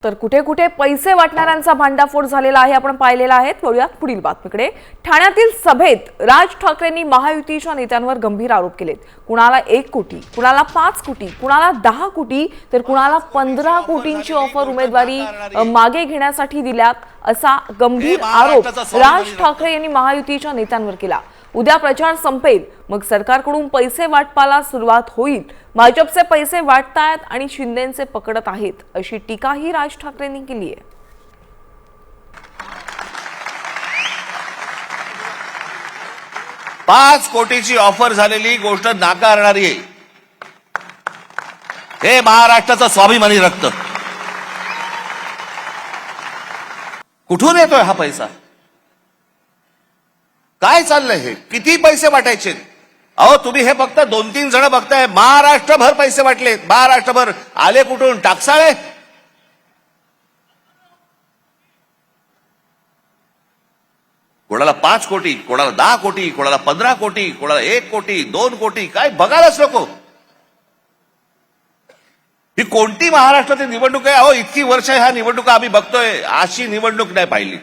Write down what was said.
तर कुठे कुठे पैसे वाटणाऱ्यांचा भांडाफोड झालेला आहे आपण पाहिलेला आहे। वळूयात पुढील बातमीकडे। ठाण्यातील सभेत राज ठाकरेंनी महायुतीच्या नेत्यांवर गंभीर आरोप केलेत। कुणाला 1 कोटी, कुणाला 5 कोटी, कुणाला 10 कोटी तर कुणाला 15 कोटींची ऑफर उमेदवारी मागे घेण्यासाठी दिल्यात असा गंभीर आरोप राज ठाकरे यांनी महायुतीच्या नेत्यांवर केला। उद्या प्रचार संपेल, मग सरकारकडून पैसे वाटपाला सुरुवात होईल। भाजपचे पैसे वाटतायत आणि शिंदेंचे पकडत आहेत अशी टीकाही राज ठाकरेंनी केली आहे। 5 कोटीची ऑफर झालेली गोष्ट नाकारणारी आहे। हे महाराष्ट्राचं स्वाभिमानी रक्त। कुठून येतोय हा पैसा? काय चाललंय हे? किती पैसे वाटायचे? अहो तुम्ही हे फक्त 2-3 जण बघताय, महाराष्ट्रभर पैसे वाटले। महाराष्ट्रभर आले कुठून? टाकसाळे। कोणाला 5 कोटी, कोणाला 10 कोटी, कोणाला 15 कोटी, कोणाला 1 कोटी, 2 कोटी, काय बघायलाच नको। ही कोणती महाराष्ट्रातील निवडणूक आहे? अहो इतकी वर्ष ह्या निवडणुका आम्ही बघतोय, अशी निवडणूक नाही पाहिली।